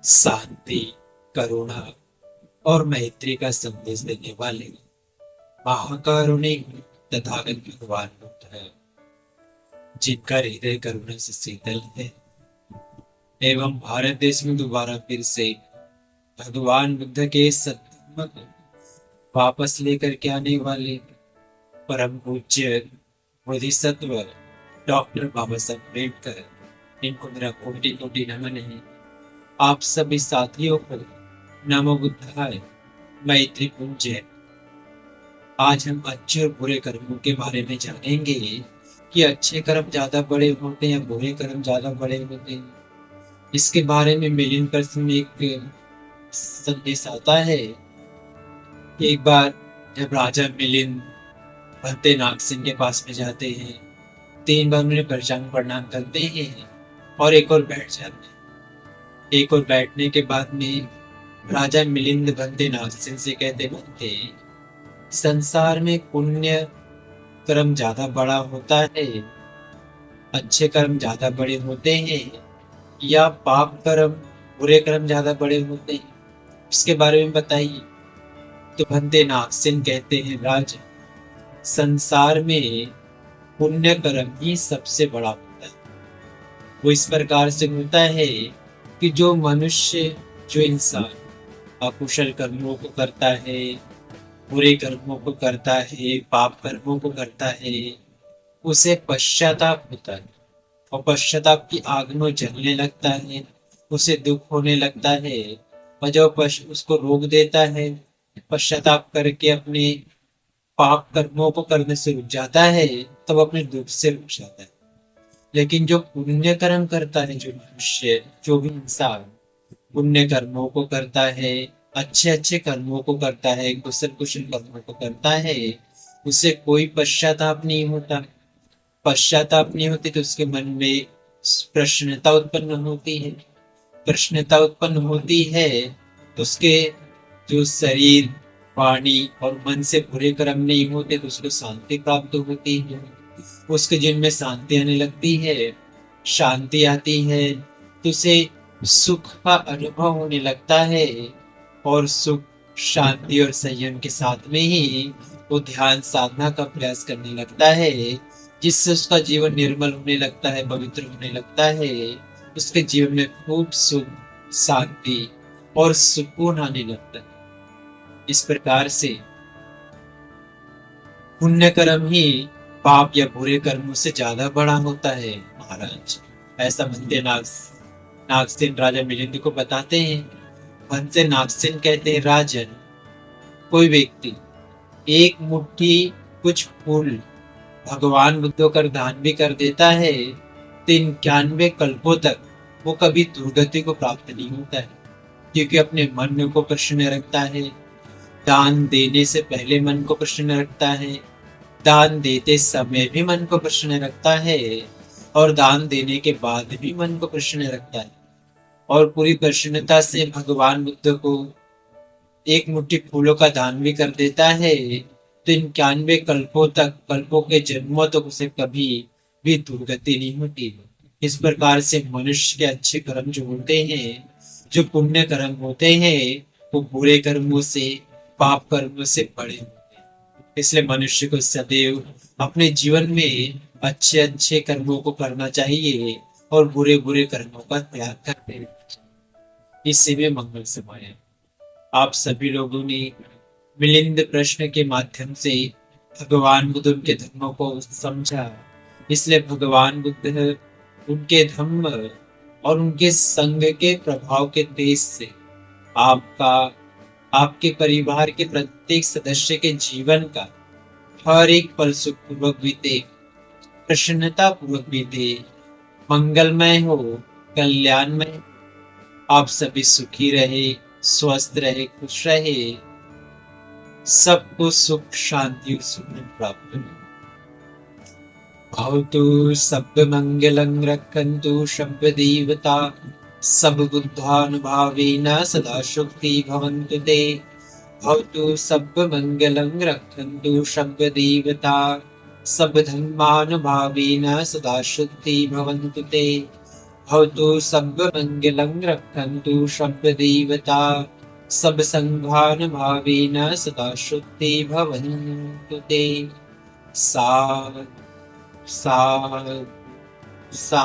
शांति, करुणा और मैत्री का संदेश देने वाले महाकारुणिक तथागत भगवान बुद्ध है, जिनका हृदय करुणा से शीतल है। एवं भारत देश में दोबारा फिर से भगवान बुद्ध के सत्य को वापस लेकर के आने वाले परम पूज्य बोधिसत्व डॉक्टर बाबा साहब अम्बेडकर, इनको मेरा कोटि कोटि नमन है। आप सभी साथियों को नमो बुद्धाय, मैत्री पूज्य। आज हम अच्छे और बुरे कर्मों के बारे में जानेंगे कि अच्छे कर्म ज्यादा बड़े होते हैं या बुरे कर्म ज्यादा बड़े होते हैं। इसके बारे में मिलिंद प्रश्न में एक संदेश आता है। एक बार जब राजा मिलिंद भंते नागसेन के पास में जाते हैं, 3 बार उन्हें प्रचांग प्रणाम करते हैं और एक और बैठ जाते हैं। एक और बैठने के बाद में राजा मिलिंद भंते नागसेन से कहते, भंते, संसार में पुण्य कर्म ज्यादा बड़ा होता है, अच्छे कर्म ज्यादा बड़े होते हैं, या पाप कर्म बुरे कर्म ज्यादा बड़े होते हैं? इसके बारे में बताइए। तो भंते नागसेन कहते हैं, राजा, संसार में पुण्य कर्म ही सबसे बड़ा होता है। वो इस प्रकार से होता है कि जो मनुष्य, जो इंसान अकुशल कर्मों को करता है, बुरे कर्मों को करता है, पाप कर्मों को करता है, उसे पश्चाताप होता है और पश्चाताप की आग में जलने लगता है, उसे दुख होने लगता है। और जब उसको रोक देता है, पश्चाताप करके अपने पाप कर्मों को करने से रुक जाता है, तब अपने दुख से रुक जाता है। लेकिन जो पुण्य कर्म करता है, जो मनुष्य, जो भी इंसान पुण्य कर्मों को करता है, अच्छे अच्छे कर्मों को करता है, कुशल कुशल कर्मों को करता है, उसे कोई पश्चाताप नहीं होता। पश्चाताप नहीं होती तो उसके मन में प्रश्नता उत्पन्न होती है। प्रश्नता उत्पन्न होती है तो उसके जो शरीर, वाणी और मन से बुरे कर्म नहीं होते तो उसको शांति प्राप्त होती है। उसके जिन में शांति आने लगती है, शांति आती है तो उसे सुख का अनुभव होने लगता है। और सुख, शांति और संयम के साथ में ही वो ध्यान साधना का प्रयास करने लगता है, जिससे उसका जीवन निर्मल होने लगता है, पवित्र होने लगता है। उसके जीवन में खूब सुख, शांति और सुकून आने लगता है। इस प्रकार से पुण्य कर्म ही पाप या बुरे कर्मों से ज्यादा बड़ा होता है महाराज। ऐसा भंते नागसेन राजा मिलिंद को बताते हैं। भंते नागसेन कहते हैं, राजन, कोई व्यक्ति एक मुट्ठी कुछ फूल भगवान बुद्ध कर दान भी कर देता है तो 91 कल्पों तक वो कभी दुर्गति को प्राप्त नहीं होता है, क्योंकि अपने मन को प्रसन्न रखता है। दान देने से पहले मन को प्रसन्न रखता है, दान देते समय भी मन को प्रसन्न रखता है, और दान देने के बाद भी मन को प्रसन्न रखता है। और पूरी प्रसन्नता से भगवान बुद्ध को एक मुट्ठी फूलों का दान भी कर देता है तो 91 कल्पों तक, कल्पों के जन्मों तक उसे कभी भी दुर्गति नहीं होती। इस प्रकार से मनुष्य के अच्छे कर्म जो होते हैं, जो पुण्य कर्म होते हैं, वो बुरे कर्मों से, पाप कर्मों से बड़े होते हैं। इसलिए मनुष्य को सदैव अपने जीवन में अच्छे अच्छे कर्मों को करना चाहिए और बुरे बुरे कर्मों का त्याग कर देना चाहिए। इसी में मंगल समाया। आप सभी लोगों ने मिलिंद प्रश्न के माध्यम से भगवान बुद्ध उनके धर्मों को समझा। इसलिए भगवान बुद्ध उनके धम्म और उनके संग के प्रभाव के तेज से आपका, आपके परिवार के प्रत्येक सदस्य के जीवन का हर एक पल सुखपूर्वक बीते, प्रसन्नता पूर्वक बीते, मंगलमय हो, कल्याणमय। आप सभी सुखी रहे, स्वस्थ रहे, खुश रहे, सबको सुख, शांति और सुख प्राप्त हो। भवतु सर्वमंगलं रक्षन्तु सर्वदेवता, सर्वबुद्धानुभावेन सदा शुद्धि भवन्तु ते। भवतु सर्वमंगलं रक्षन्तु सर्वदेवता, सर्वधर्मानुभावेन सदा शुद्धि भवन्तु ते। भवतु सर्वमङ्गलं रक्षन्तु शब्ददेवता सबसङ्घानुभावेन सदा शुद्धे भवन्तु ते सा सा सा